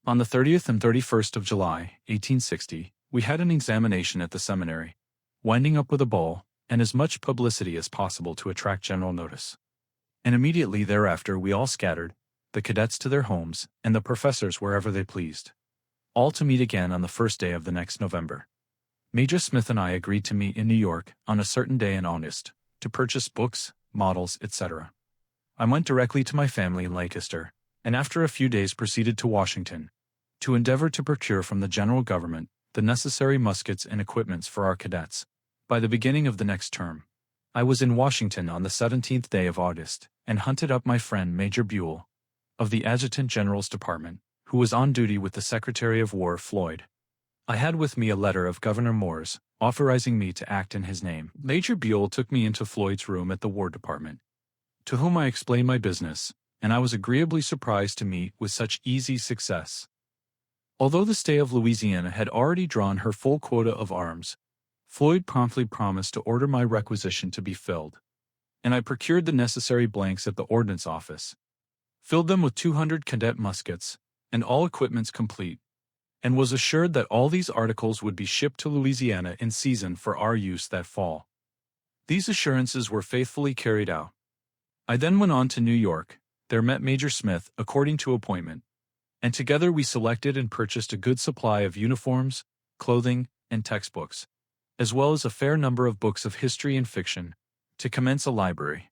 On the 30th and 31st of July, 1860, we had an examination at the seminary, winding up with a ball and as much publicity as possible to attract general notice. And immediately thereafter we all scattered, the cadets to their homes and the professors wherever they pleased, all to meet again on the first day of the next November. Major Smith and I agreed to meet in New York on a certain day in August, to purchase books, models, etc. I went directly to my family in Lancaster, and after a few days proceeded to Washington, to endeavor to procure from the general government the necessary muskets and equipments for our cadets. By the beginning of the next term, I was in Washington on the 17th day of August, and hunted up my friend Major Buell, of the Adjutant General's Department, who was on duty with the Secretary of War Floyd. I had with me a letter of Governor Moore's, authorizing me to act in his name. Major Buell took me into Floyd's room at the War Department, to whom I explained my business, and I was agreeably surprised to meet with such easy success. Although the state of Louisiana had already drawn her full quota of arms, Floyd promptly promised to order my requisition to be filled, and I procured the necessary blanks at the Ordnance Office, filled them with 200 cadet muskets, and all equipments complete, and was assured that all these articles would be shipped to Louisiana in season for our use that fall. These assurances were faithfully carried out. I then went on to New York, there met Major Smith according to appointment, and together we selected and purchased a good supply of uniforms, clothing, and textbooks, as well as a fair number of books of history and fiction, to commence a library.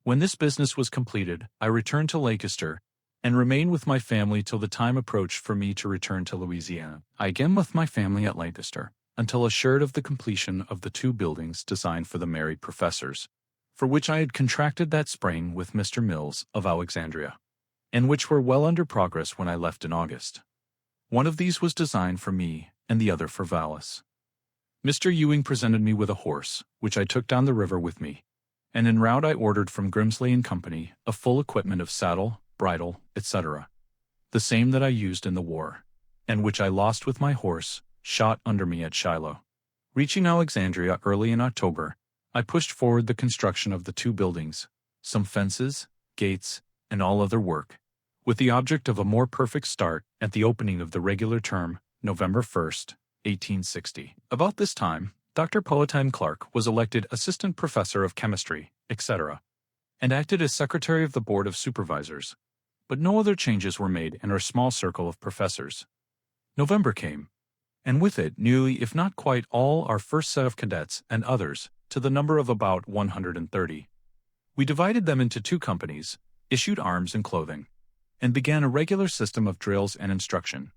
When this business was completed, I returned to Lancaster, and remained with my family till the time approached for me to return to Louisiana. I again left my family at Lancaster, until assured of the completion of the 2 buildings designed for the married professors, for which I had contracted that spring with Mr. Mills of Alexandria, and which were well under progress when I left in August. One of these was designed for me, and the other for Vallis. Mr. Ewing presented me with a horse, which I took down the river with me, and en route I ordered from Grimsley and Company a full equipment of saddle, bridle, etc., the same that I used in the war, and which I lost with my horse, shot under me at Shiloh. Reaching Alexandria early in October, I pushed forward the construction of the 2 buildings, some fences, gates, and all other work, with the object of a more perfect start at the opening of the regular term, November 1st, 1860. About this time, Dr. Powhatan Clark was elected Assistant Professor of Chemistry, etc., and acted as Secretary of the Board of Supervisors, but no other changes were made in our small circle of professors. November came, and with it nearly if not quite all our first set of cadets and others, to the number of about 130. We divided them into 2 companies, issued arms and clothing, and began a regular system of drills and instruction,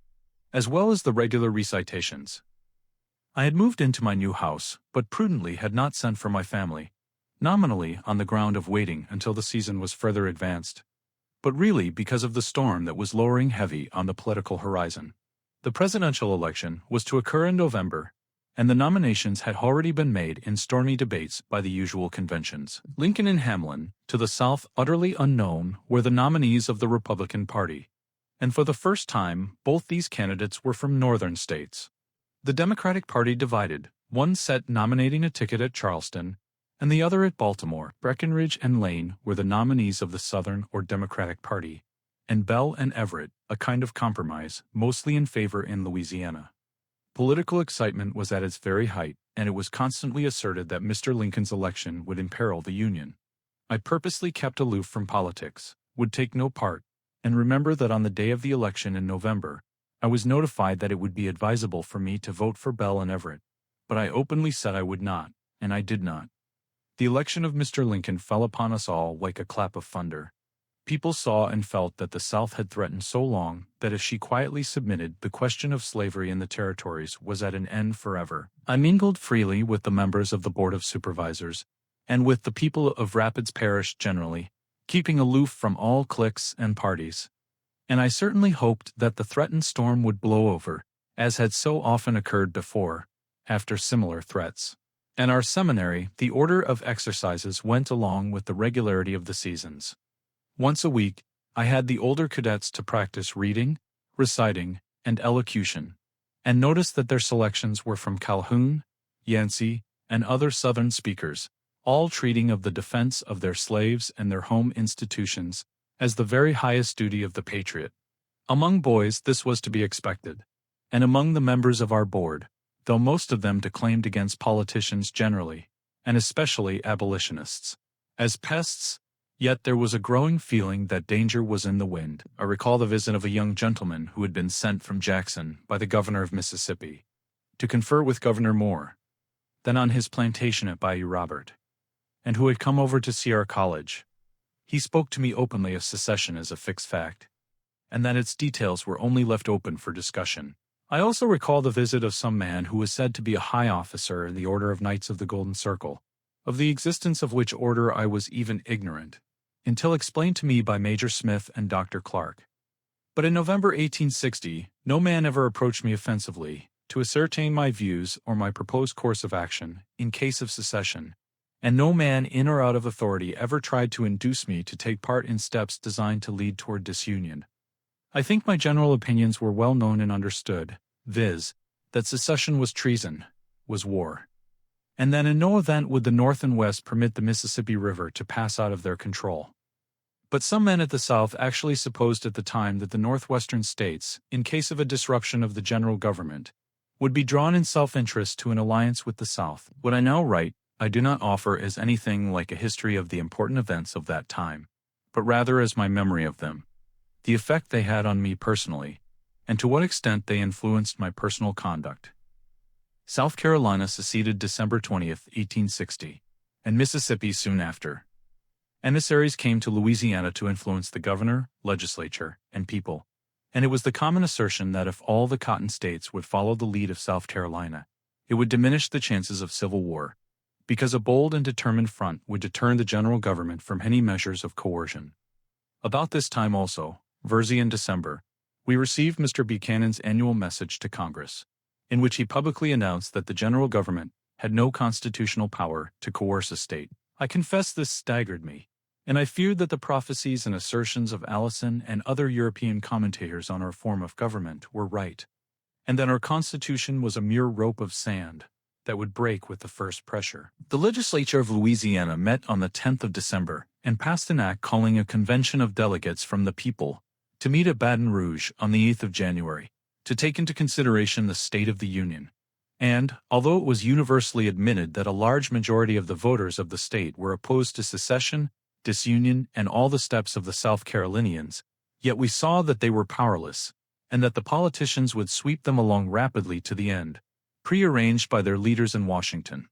as well as the regular recitations. I had moved into my new house, but prudently had not sent for my family, nominally on the ground of waiting until the season was further advanced, but really because of the storm that was lowering heavy on the political horizon. The presidential election was to occur in November, and the nominations had already been made in stormy debates by the usual conventions. Lincoln and Hamlin, to the South utterly unknown, were the nominees of the Republican Party, and for the first time both these candidates were from northern states. The Democratic Party divided, one set nominating a ticket at Charleston, and the other at Baltimore. Breckinridge and Lane were the nominees of the Southern or Democratic Party, and Bell and Everett, a kind of compromise, mostly in favor in Louisiana. Political excitement was at its very height, and it was constantly asserted that Mr. Lincoln's election would imperil the Union. I purposely kept aloof from politics, would take no part, and remember that on the day of the election in November, I was notified that it would be advisable for me to vote for Bell and Everett, but I openly said I would not, and I did not. The election of Mr. Lincoln fell upon us all like a clap of thunder. People saw and felt that the South had threatened so long that if she quietly submitted, the question of slavery in the territories was at an end forever. I mingled freely with the members of the Board of Supervisors, and with the people of Rapids Parish generally, keeping aloof from all cliques and parties. And I certainly hoped that the threatened storm would blow over, as had so often occurred before, after similar threats. And our seminary, the order of exercises went along with the regularity of the seasons. Once a week, I had the older cadets to practice reading, reciting, and elocution, and noticed that their selections were from Calhoun, Yancey, and other Southern speakers, all treating of the defense of their slaves and their home institutions as the very highest duty of the patriot. Among boys this was to be expected, and among the members of our board, though most of them declaimed against politicians generally, and especially abolitionists, as pests, yet there was a growing feeling that danger was in the wind. I recall the visit of a young gentleman who had been sent from Jackson by the governor of Mississippi to confer with Governor Moore, then on his plantation at Bayou Robert, and who had come over to see our college. He spoke to me openly of secession as a fixed fact, and that its details were only left open for discussion. I also recall the visit of some man who was said to be a high officer in the Order of Knights of the Golden Circle, of the existence of which order I was even ignorant, until explained to me by Major Smith and Dr. Clark. But in November 1860, no man ever approached me offensively to ascertain my views or my proposed course of action in case of secession, and no man in or out of authority ever tried to induce me to take part in steps designed to lead toward disunion. I think my general opinions were well known and understood, viz., that secession was treason, was war, and that in no event would the North and West permit the Mississippi River to pass out of their control. But some men at the South actually supposed at the time that the Northwestern states, in case of a disruption of the general government, would be drawn in self-interest to an alliance with the South. What I now write, I do not offer as anything like a history of the important events of that time, but rather as my memory of them, the effect they had on me personally, and to what extent they influenced my personal conduct. South Carolina seceded December 20th, 1860, and Mississippi soon after. Emissaries came to Louisiana to influence the governor, legislature, and people, and it was the common assertion that if all the cotton states would follow the lead of South Carolina, it would diminish the chances of civil war, because a bold and determined front would deter the general government from any measures of coercion. About this time also, in December, we received Mr. Buchanan's annual message to Congress, in which he publicly announced that the general government had no constitutional power to coerce a state. I confess this staggered me, and I feared that the prophecies and assertions of Allison and other European commentators on our form of government were right, and that our Constitution was a mere rope of sand that would break with the first pressure. The legislature of Louisiana met on the 10th of December and passed an act calling a convention of delegates from the people to meet at Baton Rouge on the 8th of January, to take into consideration the state of the Union. And, although it was universally admitted that a large majority of the voters of the state were opposed to secession, disunion, and all the steps of the South Carolinians, yet we saw that they were powerless, and that the politicians would sweep them along rapidly to the end, prearranged by their leaders in Washington.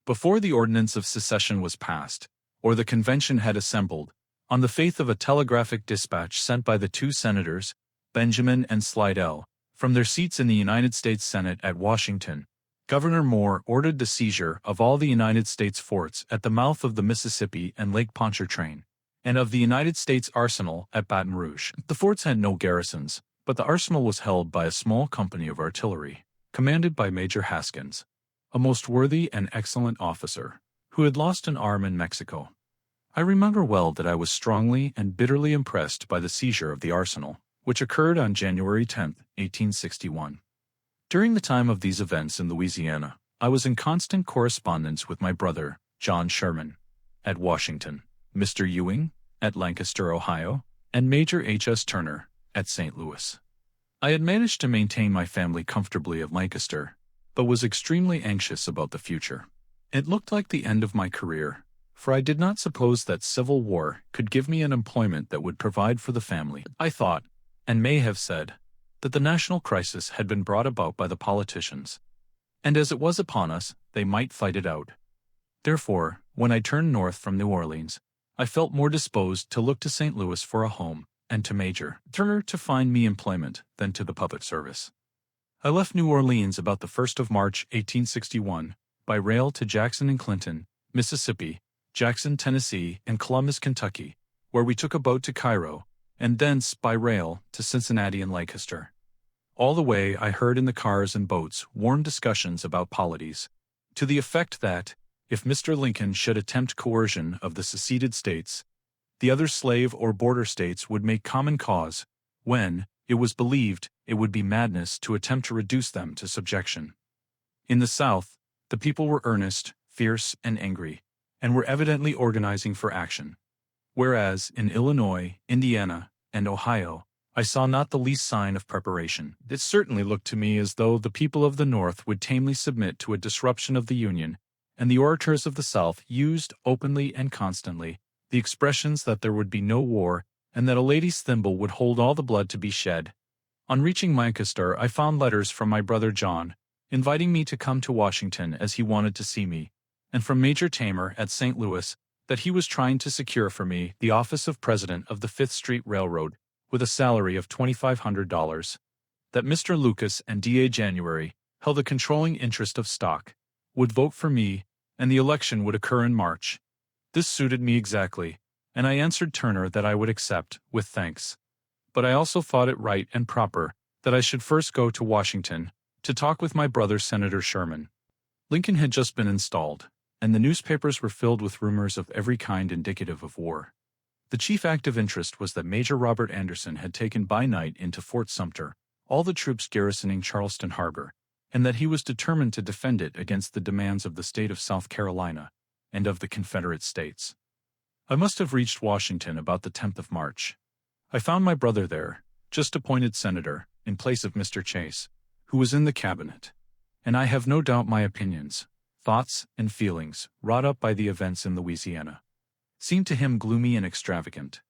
Before the ordinance of secession was passed, or the convention had assembled, on the faith of a telegraphic dispatch sent by the two senators, Benjamin and Slidell, from their seats in the United States Senate at Washington, Governor Moore ordered the seizure of all the United States forts at the mouth of the Mississippi and Lake Pontchartrain, and of the United States Arsenal at Baton Rouge. The forts had no garrisons, but the arsenal was held by a small company of artillery, commanded by Major Haskins, a most worthy and excellent officer, who had lost an arm in Mexico. I remember well that I was strongly and bitterly impressed by the seizure of the arsenal, which occurred on January 10, 1861. During the time of these events in Louisiana, I was in constant correspondence with my brother, John Sherman, at Washington, Mr. Ewing, at Lancaster, Ohio, and Major H.S. Turner, at St. Louis. I had managed to maintain my family comfortably at Lancaster, but was extremely anxious about the future. It looked like the end of my career, for I did not suppose that civil war could give me an employment that would provide for the family. I thought, and may have said, that the national crisis had been brought about by the politicians, and as it was upon us, they might fight it out. Therefore, when I turned north from New Orleans, I felt more disposed to look to St. Louis for a home, and to Major Turner to find me employment than to the public service. I left New Orleans about the 1st of March, 1861, by rail to Jackson and Clinton, Mississippi, Jackson, Tennessee, and Columbus, Kentucky, where we took a boat to Cairo, and thence by rail to Cincinnati and Lancaster. All the way I heard in the cars and boats warm discussions about polities, to the effect that, if Mr. Lincoln should attempt coercion of the seceded states, the other slave or border states would make common cause, when, it was believed, it would be madness to attempt to reduce them to subjection. In the South, the people were earnest, fierce, and angry, and were evidently organizing for action, whereas in Illinois, Indiana, and Ohio, I saw not the least sign of preparation. It certainly looked to me as though the people of the North would tamely submit to a disruption of the Union, and the orators of the South used, openly and constantly, the expressions that there would be no war, and that a lady's thimble would hold all the blood to be shed. On reaching Lancaster, I found letters from my brother John, inviting me to come to Washington as he wanted to see me, and from Major Tamer at St. Louis, that he was trying to secure for me the office of president of the Fifth Street Railroad, with a salary of $2,500, that Mr. Lucas and D.A. January held a controlling interest of stock, would vote for me, and the election would occur in March. This suited me exactly, and I answered Turner that I would accept, with thanks. But I also thought it right and proper that I should first go to Washington to talk with my brother Senator Sherman. Lincoln had just been installed, and the newspapers were filled with rumors of every kind indicative of war. The chief act of interest was that Major Robert Anderson had taken by night into Fort Sumter all the troops garrisoning Charleston Harbor, and that he was determined to defend it against the demands of the state of South Carolina and of the Confederate States. I must have reached Washington about the 10th of March. I found my brother there, just appointed senator, in place of Mr. Chase, who was in the cabinet, and I have no doubt my opinions, thoughts, and feelings, wrought up by the events in Louisiana, seemed to him gloomy and extravagant.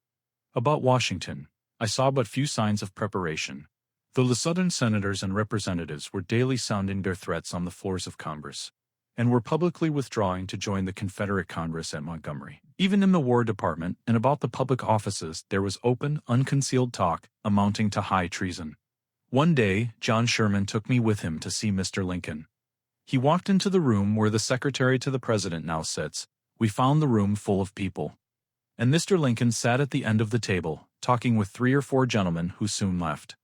About Washington, I saw but few signs of preparation, though the Southern senators and representatives were daily sounding their threats on the floors of Congress, and were publicly withdrawing to join the Confederate Congress at Montgomery. Even in the War Department and about the public offices there was open, unconcealed talk amounting to high treason. One day, John Sherman took me with him to see Mr. Lincoln. He walked into the room where the secretary to the president now sits. We found the room full of people, and Mr. Lincoln sat at the end of the table, talking with 3 or 4 gentlemen who soon left.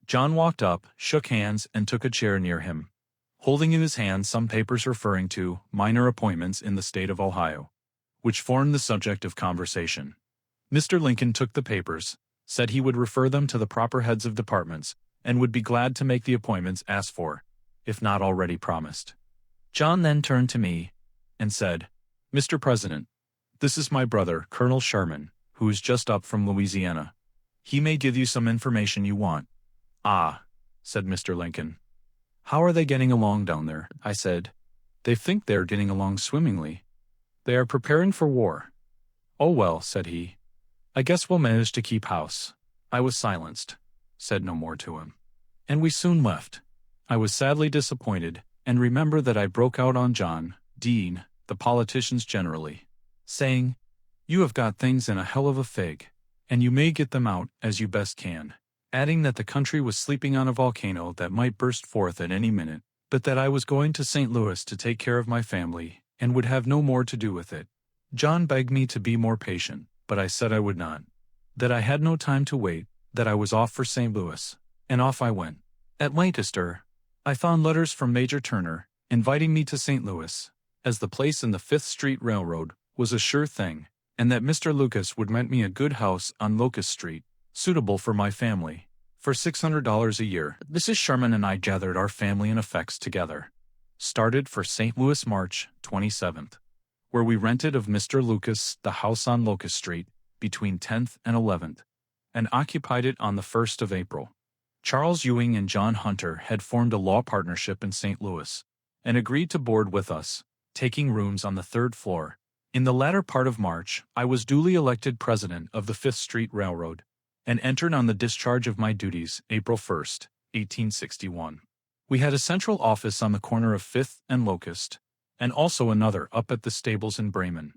John walked up, shook hands, and took a chair near him, holding in his hand some papers referring to minor appointments in the state of Ohio, which formed the subject of conversation. Mr. Lincoln took the papers, said he would refer them to the proper heads of departments, and would be glad to make the appointments asked for, if not already promised. John then turned to me and said, "Mr. President, this is my brother, Colonel Sherman, who is just up from Louisiana. He may give you some information you want." "Ah," said Mr. Lincoln. "How are they getting along down there?" I said. "They think they are getting along swimmingly. They are preparing for war." "Oh well," said he. "I guess we'll manage to keep house." I was silenced, said no more to him, and we soon left. I was sadly disappointed, and remember that I broke out on John, Dean, the politicians generally, saying, "You have got things in a hell of a fig, and you may get them out as you best can," adding that the country was sleeping on a volcano that might burst forth at any minute, but that I was going to St. Louis to take care of my family, and would have no more to do with it. John begged me to be more patient, but I said I would not, that I had no time to wait, that I was off for St. Louis, and off I went. At Lancaster, I found letters from Major Turner, inviting me to St. Louis, as the place in the Fifth Street Railroad was a sure thing, and that Mr. Lucas would rent me a good house on Locust Street, suitable for my family, for $600 a year. Mrs. Sherman and I gathered our family and effects together, started for St. Louis March 27th, where we rented of Mr. Lucas the house on Locust Street between 10th and 11th, and occupied it on the 1st of April. Charles Ewing and John Hunter had formed a law partnership in St. Louis, and agreed to board with us, taking rooms on the 3rd floor. In the latter part of March, I was duly elected president of the Fifth Street Railroad, and entered on the discharge of my duties April 1st, 1861. We had a central office on the corner of 5th and Locust, and also another up at the stables in Bremen.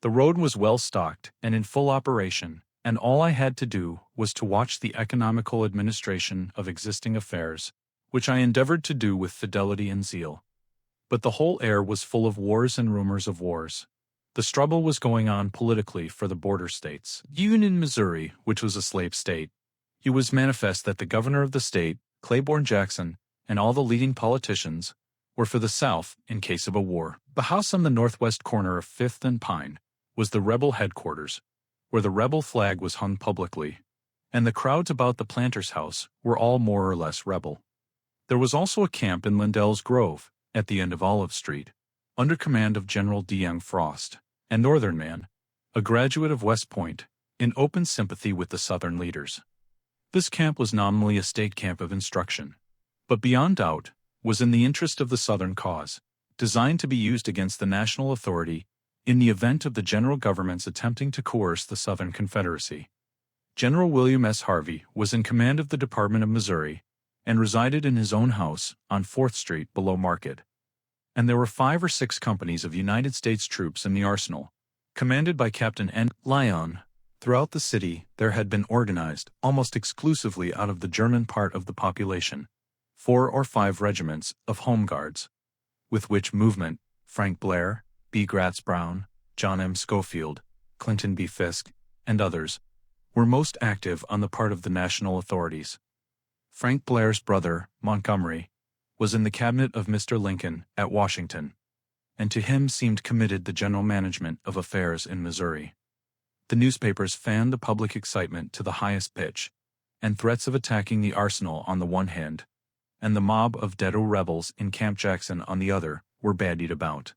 The road was well stocked and in full operation, and all I had to do was to watch the economical administration of existing affairs, which I endeavored to do with fidelity and zeal. But the whole air was full of wars and rumors of wars. The struggle was going on politically for the border states. Even in Missouri, which was a slave state, it was manifest that the governor of the state, Claiborne Jackson, and all the leading politicians were for the South in case of a war. The house on the northwest corner of 5th and Pine was the rebel headquarters, where the rebel flag was hung publicly, and the crowds about the planter's house were all more or less rebel. There was also a camp in Lindell's Grove, at the end of Olive Street, under command of General D. Young Frost, a Northern man, a graduate of West Point, in open sympathy with the Southern leaders. This camp was nominally a state camp of instruction, but beyond doubt, was in the interest of the Southern cause, designed to be used against the national authority in the event of the general government's attempting to coerce the Southern Confederacy. General William S. Harvey was in command of the Department of Missouri and resided in his own house on 4th Street below Market. And there were 5 or 6 companies of United States troops in the arsenal, commanded by Captain N. Lyon. Throughout the city, there had been organized, almost exclusively out of the German part of the population, 4 or 5 regiments of Home Guards, with which movement Frank Blair, B. Gratz Brown, John M. Schofield, Clinton B. Fisk, and others, were most active on the part of the national authorities. Frank Blair's brother, Montgomery, was in the cabinet of Mr. Lincoln at Washington, and to him seemed committed the general management of affairs in Missouri. The newspapers fanned the public excitement to the highest pitch, and threats of attacking the arsenal on the one hand, and the mob of Dedo rebels in Camp Jackson on the other, were bandied about.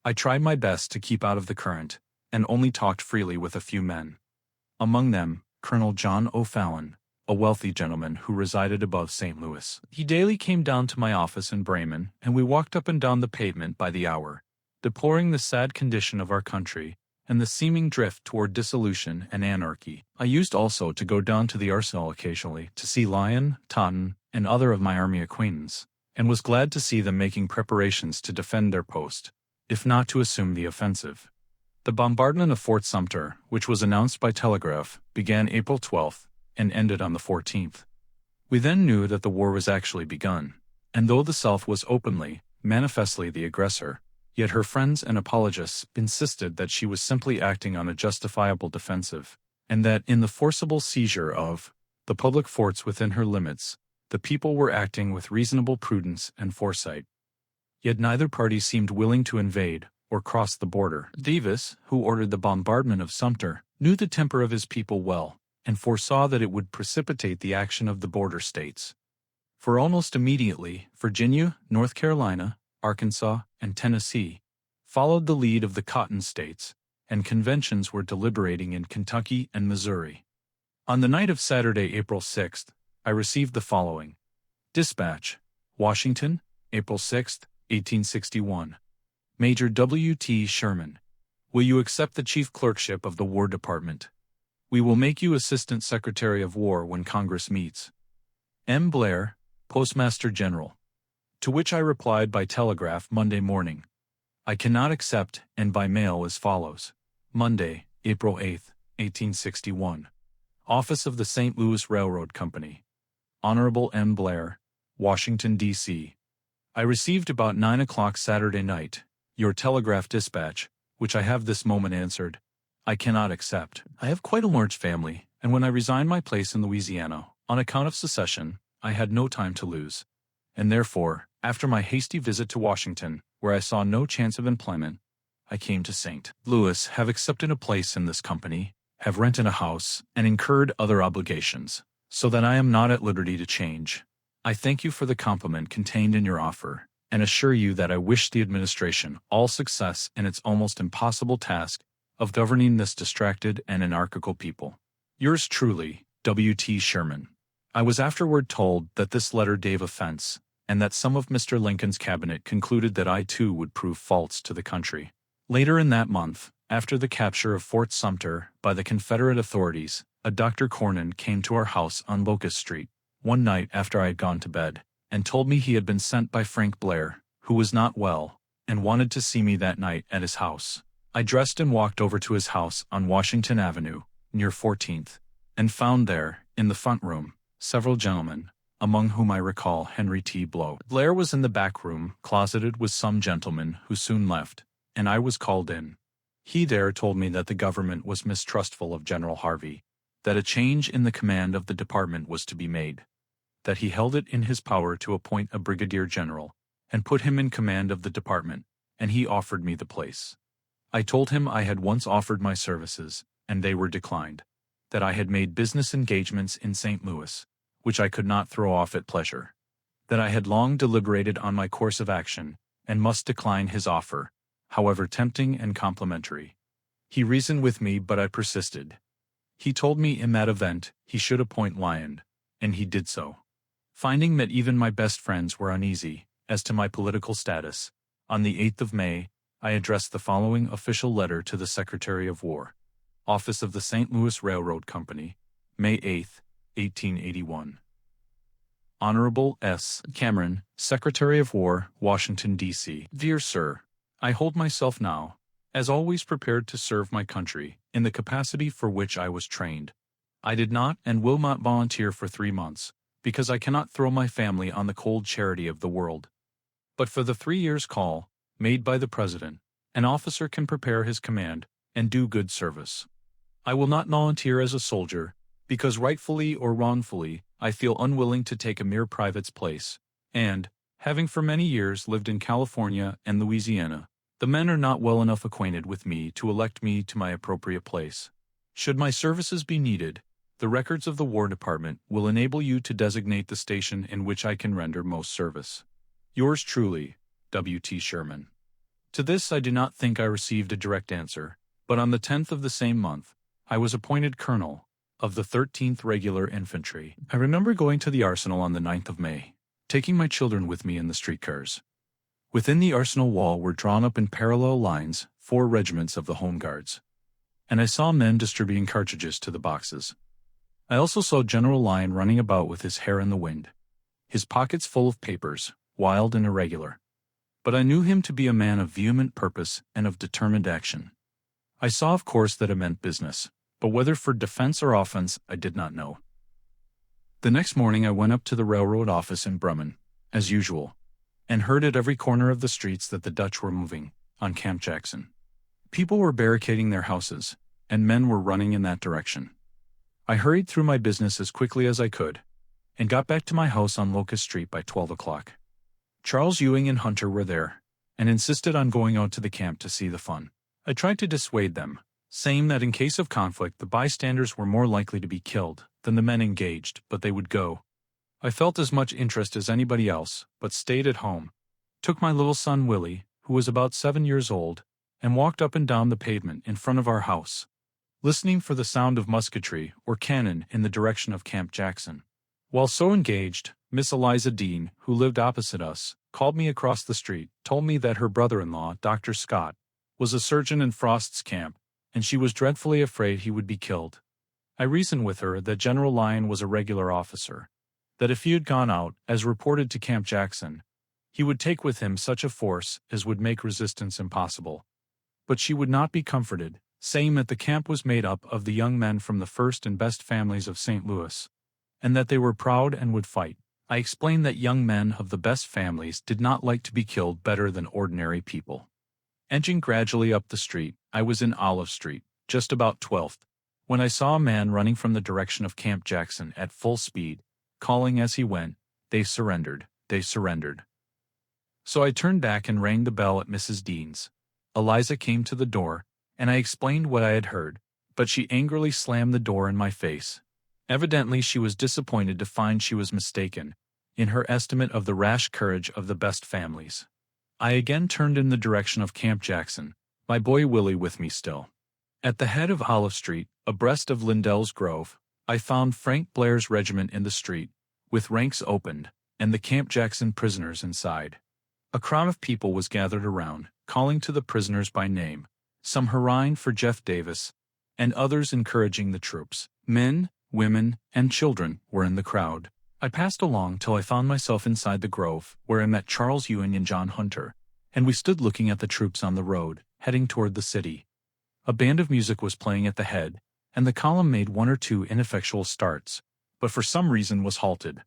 I tried my best to keep out of the current, and only talked freely with a few men. Among them, Colonel John O'Fallon, a wealthy gentleman who resided above St. Louis. He daily came down to my office in Bremen, and we walked up and down the pavement by the hour, deploring the sad condition of our country and the seeming drift toward dissolution and anarchy. I used also to go down to the arsenal occasionally to see Lyon, Totten, and other of my army acquaintance, and was glad to see them making preparations to defend their post, if not to assume the offensive. The bombardment of Fort Sumter, which was announced by telegraph, began April 12th and ended on the 14th. We then knew that the war was actually begun, and though the South was openly, manifestly the aggressor, yet her friends and apologists insisted that she was simply acting on a justifiable defensive, and that in the forcible seizure of the public forts within her limits, the people were acting with reasonable prudence and foresight. Yet neither party seemed willing to invade or cross the border. Davis, who ordered the bombardment of Sumter, knew the temper of his people well, and foresaw that it would precipitate the action of the border states. For almost immediately, Virginia, North Carolina, Arkansas, and Tennessee followed the lead of the Cotton States, and conventions were deliberating in Kentucky and Missouri. On the night of Saturday, April 6th, I received the following dispatch: Washington, April 6, 1861. Major W. T. Sherman, will you accept the chief clerkship of the War Department? We will make you Assistant Secretary of War when Congress meets. M. Blair, Postmaster General. To which I replied by telegraph Monday morning, I cannot accept, and by mail as follows. Monday, April 8, 1861. Office of the St. Louis Railroad Company. Honorable M. Blair, Washington, D.C. I received about 9 o'clock Saturday night your telegraph dispatch, which I have this moment answered. I cannot accept. I have quite a large family, and when I resigned my place in Louisiana, on account of secession, I had no time to lose. And therefore, after my hasty visit to Washington, where I saw no chance of employment, I came to St. Louis, have accepted a place in this company, have rented a house, and incurred other obligations, so that I am not at liberty to change. I thank you for the compliment contained in your offer, and assure you that I wish the administration all success in its almost impossible task of governing this distracted and anarchical people. Yours truly, W. T. Sherman. I was afterward told that this letter gave offense, and that some of Mr. Lincoln's cabinet concluded that I too would prove false to the country. Later in that month, after the capture of Fort Sumter by the Confederate authorities, a Dr. Cornyn came to our house on Locust Street, one night after I had gone to bed, and told me he had been sent by Frank Blair, who was not well, and wanted to see me that night at his house. I dressed and walked over to his house on Washington Avenue, near 14th, and found there, in the front room, several gentlemen, among whom I recall Henry T. Blow. Blair was in the back room, closeted with some gentlemen who soon left, and I was called in. He there told me that the government was mistrustful of General Harvey, that a change in the command of the department was to be made, that he held it in his power to appoint a brigadier general, and put him in command of the department, and he offered me the place. I told him I had once offered my services, and they were declined, that I had made business engagements in St. Louis, which I could not throw off at pleasure, that I had long deliberated on my course of action, and must decline his offer, however tempting and complimentary. He reasoned with me, but I persisted. He told me in that event he should appoint Lyon, and he did so. Finding that even my best friends were uneasy as to my political status, on the 8th of May, I addressed the following official letter to the Secretary of War. Office of the St. Louis Railroad Company, May 8, 1881. Honorable S. Cameron, Secretary of War, Washington, D.C. Dear Sir, I hold myself now, as always, prepared to serve my country, in the capacity for which I was trained. I did not and will not volunteer for 3 months, because I cannot throw my family on the cold charity of the world. But for the 3 years' call, made by the President, an officer can prepare his command, and do good service. I will not volunteer as a soldier, because rightfully or wrongfully, I feel unwilling to take a mere private's place, and, having for many years lived in California and Louisiana, the men are not well enough acquainted with me to elect me to my appropriate place. Should my services be needed, the records of the War Department will enable you to designate the station in which I can render most service. Yours truly, W. T. Sherman. To this I do not think I received a direct answer, but on the 10th of the same month, I was appointed colonel of the 13th Regular Infantry. I remember going to the arsenal on the 9th of May, taking my children with me in the streetcars. Within the arsenal wall were drawn up in parallel lines 4 regiments of the Home Guards, and I saw men distributing cartridges to the boxes. I also saw General Lyon running about with his hair in the wind, his pockets full of papers, wild and irregular. But I knew him to be a man of vehement purpose and of determined action. I saw, of course, that it meant business, but whether for defense or offense, I did not know. The next morning I went up to the railroad office in Bremen, as usual, and heard at every corner of the streets that the Dutch were moving on Camp Jackson. People were barricading their houses, and men were running in that direction. I hurried through my business as quickly as I could, and got back to my house on Locust Street by 12 o'clock. Charles Ewing and Hunter were there, and insisted on going out to the camp to see the fun. I tried to dissuade them, saying that in case of conflict the bystanders were more likely to be killed than the men engaged, but they would go. I felt as much interest as anybody else, but stayed at home, took my little son Willie, who was about 7 years old, and walked up and down the pavement in front of our house, listening for the sound of musketry or cannon in the direction of Camp Jackson. While so engaged, Miss Eliza Dean, who lived opposite us, called me across the street, told me that her brother-in-law, Dr. Scott, was a surgeon in Frost's camp, and she was dreadfully afraid he would be killed. I reasoned with her that General Lyon was a regular officer, that if he had gone out, as reported to Camp Jackson, he would take with him such a force as would make resistance impossible. But she would not be comforted, saying that the camp was made up of the young men from the first and best families of St. Louis, and that they were proud and would fight. I explained that young men of the best families did not like to be killed better than ordinary people. Edging gradually up the street, I was in Olive Street, just about 12th, when I saw a man running from the direction of Camp Jackson at full speed, calling as he went, "They surrendered, they surrendered." So I turned back and rang the bell at Mrs. Dean's. Eliza came to the door, and I explained what I had heard, but she angrily slammed the door in my face. Evidently she was disappointed to find she was mistaken in her estimate of the rash courage of the best families. I again turned in the direction of Camp Jackson, my boy Willie with me still. At the head of Olive Street, abreast of Lindell's Grove, I found Frank Blair's regiment in the street, with ranks opened, and the Camp Jackson prisoners inside. A crowd of people was gathered around, calling to the prisoners by name, some hurrahing for Jeff Davis, and others encouraging the troops. Men, women, and children were in the crowd. I passed along till I found myself inside the grove, where I met Charles Ewing and John Hunter, and we stood looking at the troops on the road, heading toward the city. A band of music was playing at the head, and the column made 1 or 2 ineffectual starts, but for some reason was halted.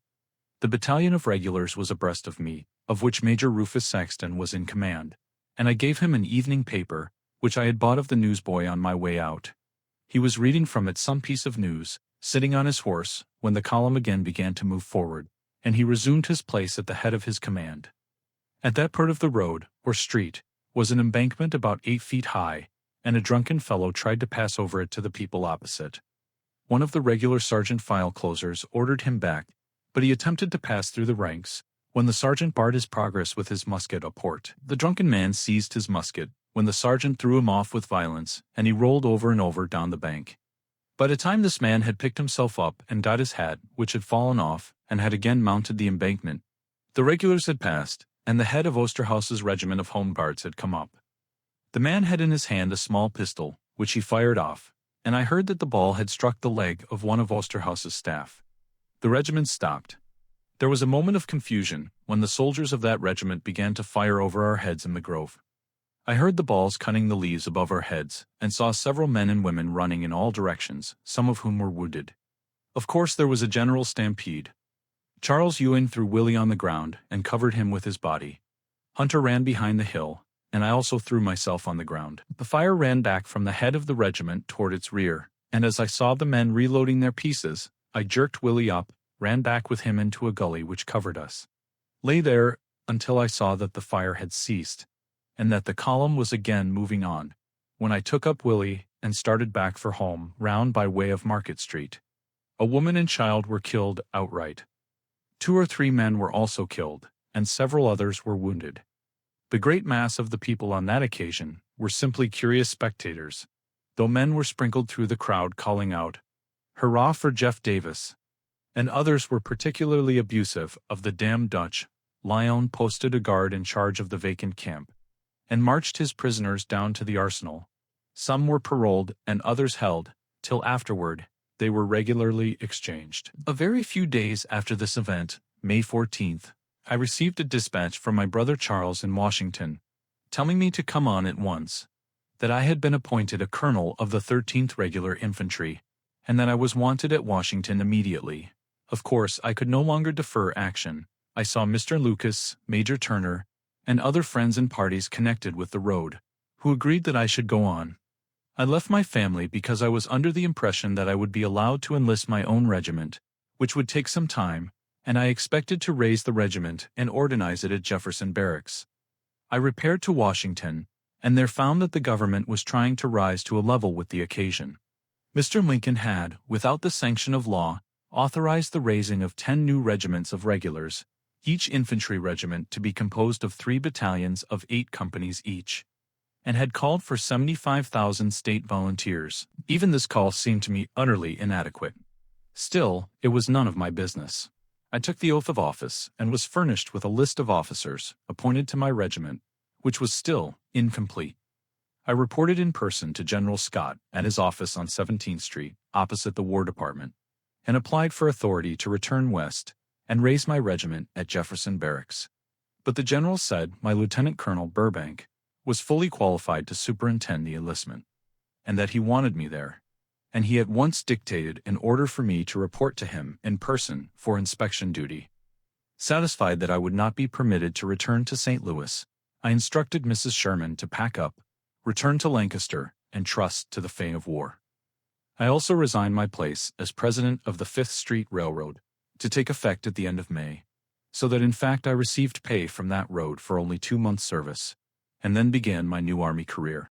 The battalion of regulars was abreast of me, of which Major Rufus Saxton was in command, and I gave him an evening paper, which I had bought of the newsboy on my way out. He was reading from it some piece of news, sitting on his horse, when the column again began to move forward, and he resumed his place at the head of his command. At that part of the road, or street, was an embankment about 8 feet high, and a drunken fellow tried to pass over it to the people opposite. One of the regular sergeant file closers ordered him back, but he attempted to pass through the ranks, when the sergeant barred his progress with his musket à port. The drunken man seized his musket, when the sergeant threw him off with violence, and he rolled over and over down the bank. By the time this man had picked himself up and got his hat, which had fallen off, and had again mounted the embankment, the regulars had passed, and the head of Osterhaus's regiment of Home Guards had come up. The man had in his hand a small pistol, which he fired off, and I heard that the ball had struck the leg of one of Osterhaus's staff. The regiment stopped. There was a moment of confusion when the soldiers of that regiment began to fire over our heads in the grove. I heard the balls cutting the leaves above our heads, and saw several men and women running in all directions, some of whom were wounded. Of course there was a general stampede. Charles Ewing threw Willie on the ground and covered him with his body. Hunter ran behind the hill, and I also threw myself on the ground. The fire ran back from the head of the regiment toward its rear, and as I saw the men reloading their pieces, I jerked Willie up, ran back with him into a gully which covered us. Lay there until I saw that the fire had ceased, and that the column was again moving on, when I took up Willie and started back for home round by way of Market Street. A woman and child were killed outright. 2 or 3 men were also killed, and several others were wounded. The great mass of the people on that occasion were simply curious spectators, though men were sprinkled through the crowd calling out, "Hurrah for Jeff Davis!" And others were particularly abusive of the damned Dutch. Lyon posted a guard in charge of the vacant camp, and marched his prisoners down to the arsenal. Some were paroled and others held, till afterward they were regularly exchanged. A very few days after this event, May 14th, I received a dispatch from my brother Charles in Washington, telling me to come on at once, that I had been appointed a colonel of the 13th Regular Infantry, and that I was wanted at Washington immediately. Of course, I could no longer defer action. I saw Mr. Lucas, Major Turner, and other friends and parties connected with the road, who agreed that I should go on. I left my family because I was under the impression that I would be allowed to enlist my own regiment, which would take some time, and I expected to raise the regiment and organize it at Jefferson Barracks. I repaired to Washington, and there found that the government was trying to rise to a level with the occasion. Mr. Lincoln had, without the sanction of law, authorized the raising of 10 new regiments of regulars, each infantry regiment to be composed of 3 battalions of 8 companies each, and had called for 75,000 state volunteers. Even this call seemed to me utterly inadequate. Still, it was none of my business. I took the oath of office and was furnished with a list of officers appointed to my regiment, which was still incomplete. I reported in person to General Scott at his office on 17th Street, opposite the War Department, and applied for authority to return west and raise my regiment at Jefferson Barracks. But the general said my Lieutenant Colonel Burbank was fully qualified to superintend the enlistment, and that he wanted me there, and he at once dictated an order for me to report to him in person for inspection duty. Satisfied that I would not be permitted to return to St. Louis, I instructed Mrs. Sherman to pack up, return to Lancaster, and trust to the fate of war. I also resigned my place as president of the 5th Street Railroad, to take effect at the end of May, so that in fact I received pay from that road for only 2 months' service, and then began my new Army career.